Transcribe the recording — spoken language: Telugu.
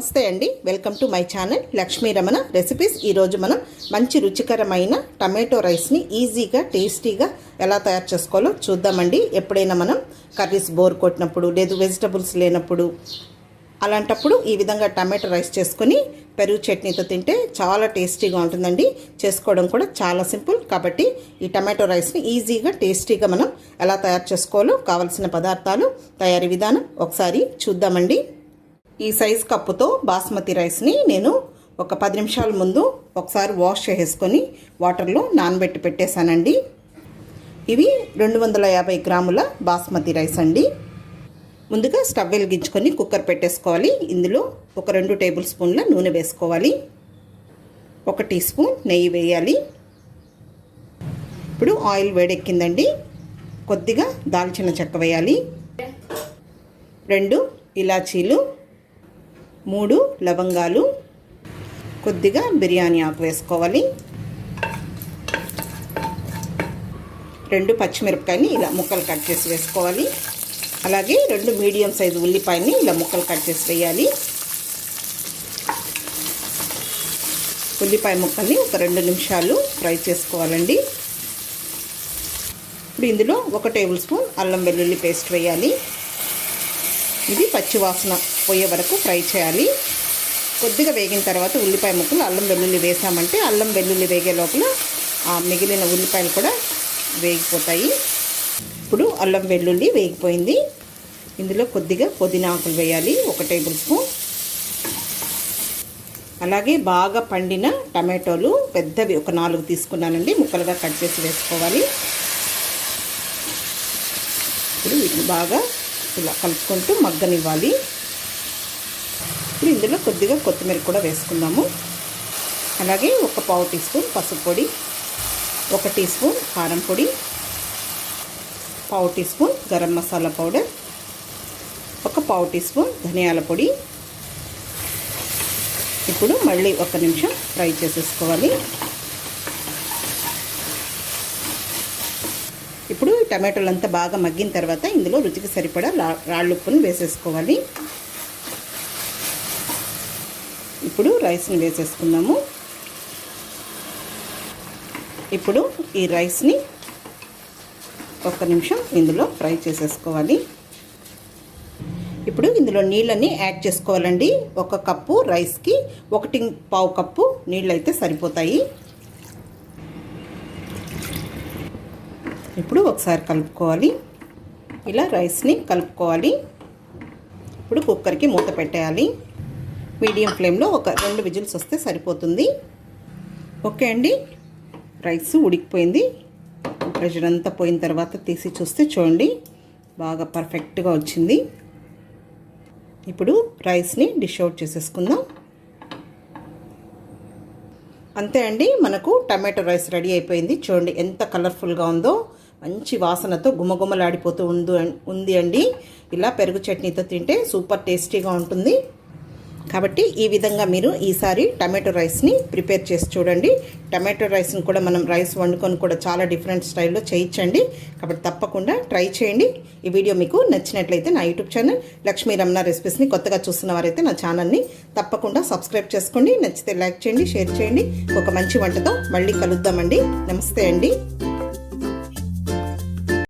నమస్తే అండి, welcome to my channel Lakshmi Ramana recipes. ఈరోజు మనం మంచి రుచికరమైన టమాటో రైస్ని ఈజీగా టేస్టీగా ఎలా తయారు చేసుకోవాలో చూద్దామండి. ఎప్పుడైనా మనం కర్రీస్ బోర్ కొట్టినప్పుడు లేదు వెజిటబుల్స్ లేనప్పుడు అలాంటప్పుడు ఈ విధంగా టమాటో రైస్ చేసుకొని పెరుగు చట్నీతో తింటే చాలా టేస్టీగా ఉంటుందండి. చేసుకోవడం కూడా చాలా సింపుల్. కాబట్టి ఈ టమాటో రైస్ని ఈజీగా టేస్టీగా మనం ఎలా తయారు చేసుకోవాలో కావలసిన పదార్థాలు, తయారీ విధానం ఒకసారి చూద్దామండి. ఈ సైజ్ కప్పుతో బాస్మతి రైస్ని నేను ఒక 10 నిమిషాల ముందు ఒకసారి వాష్ చేసుకొని వాటర్లో నానబెట్టి పెట్టేశానండి. ఇవి 250 గ్రాముల బాస్మతి రైస్ అండి. ముందుగా స్టవ్ వెలిగించుకొని కుక్కర్ పెట్టేసుకోవాలి. ఇందులో ఒక 2 టేబుల్ స్పూన్ల నూనె వేసుకోవాలి. 1 టీ స్పూన్ నెయ్యి వేయాలి. ఇప్పుడు ఆయిల్ వేడెక్కిందండి. కొద్దిగా దాల్చిన చెక్క వేయాలి. 2 ఇలాచీలు, 3 లవంగాలు, కొద్దిగా బిర్యానీ ఆకు వేసుకోవాలి. 2 పచ్చిమిరపకాయని ఇలా ముక్కలు కట్ చేసి వేసుకోవాలి. అలాగే 2 మీడియం సైజు ఉల్లిపాయని ఇలా ముక్కలు కట్ చేసి వేయాలి. ఉల్లిపాయ ముక్కల్ని ఒక 2 నిమిషాలు ఫ్రై చేసుకోవాలండి. ఇప్పుడు ఇందులో 1 టేబుల్ స్పూన్ అల్లం వెల్లుల్లి పేస్ట్ వేయాలి. ఇది పచ్చి వాసన పోయే వరకు ఫ్రై చేయాలి. కొద్దిగా వేగిన తర్వాత ఉల్లిపాయ ముక్కలు అల్లం వెల్లుల్లి వేసామంటే అల్లం వెల్లుల్లి వేగే లోపల మిగిలిన ఉల్లిపాయలు కూడా వేగిపోతాయి. ఇప్పుడు అల్లం వెల్లుల్లి వేగిపోయింది. ఇందులో కొద్దిగా పుదీనా ఆకులు వేయాలి, 1 టేబుల్ స్పూన్. అలాగే బాగా పండిన టమాటోలు పెద్దవి ఒక 4 తీసుకున్నానండి, ముక్కలుగా కట్ చేసి వేసుకోవాలి. ఇప్పుడు వీటిని బాగా ఇలా కలుపుకుంటూ మగ్గనివ్వాలి. ఇప్పుడు ఇందులో కొద్దిగా కొత్తిమీర కూడా వేసుకుందాము. అలాగే ఒక 1/4 టీ స్పూన్ పసుపు పొడి, 1 టీ స్పూన్ కారం పొడి, 1/4 teaspoon garam masala powder, 1/4 teaspoon ధనియాల పొడి. ఇప్పుడు మళ్ళీ 1 నిమిషం ఫ్రై చేసేసుకోవాలి. ఇప్పుడు టమాటోలు అంతా బాగా మగ్గిన తర్వాత ఇందులో రుచికి సరిపడా రాళ్ళుప్పును వేసేసుకోవాలి. ఇప్పుడు రైస్ని వేసేసుకుందాము. ఇప్పుడు ఈ రైస్ని 1 నిమిషం ఇందులో ఫ్రై చేసేసుకోవాలి. ఇప్పుడు ఇందులో నీళ్ళని యాడ్ చేసుకోవాలండి. 1 కప్పు రైస్కి 1.5 కప్పు నీళ్ళు అయితే సరిపోతాయి. ఇప్పుడు ఒకసారి కలుపుకోవాలి. ఇలా రైస్ని కలుపుకోవాలి. ఇప్పుడు కుక్కర్కి మూత పెట్టేయాలి. మీడియం ఫ్లేమ్లో ఒక 2 విజిల్స్ వస్తే సరిపోతుంది. ఓకే అండి, రైస్ ఉడికిపోయింది. ప్రెషర్ అంతా పోయిన తర్వాత తీసి చూస్తే చూడండి బాగా పర్ఫెక్ట్గా వచ్చింది. ఇప్పుడు రైస్ని డిష్ అవుట్ చేసేసుకుందాం. అంతే అండి, మనకు టమాటో రైస్ రెడీ అయిపోయింది. చూడండి ఎంత కలర్ఫుల్గా ఉందో, మంచి వాసనతో గుమగుమలాడిపోతూ ఉంది అండి. ఇలా పెరుగు చట్నీతో తింటే సూపర్ టేస్టీగా ఉంటుంది. కాబట్టి ఈ విధంగా మీరు ఈసారి టమాటో రైస్ని ప్రిపేర్ చేసి చూడండి. టమాటో రైస్ని కూడా మనం రైస్ వండుకొని కూడా చాలా డిఫరెంట్ స్టైల్లో చేయించండి. కాబట్టి తప్పకుండా ట్రై చేయండి. ఈ వీడియో మీకు నచ్చినట్లయితే నా యూట్యూబ్ ఛానల్ లక్ష్మీ రమణ రెసిపీస్ని కొత్తగా చూస్తున్న వారైతే నా ఛానల్ని తప్పకుండా సబ్స్క్రైబ్ చేసుకోండి. నచ్చితే లైక్ చేయండి, షేర్ చేయండి. ఒక మంచి వంటతో మళ్ళీ కలుద్దామండి. నమస్తే అండి.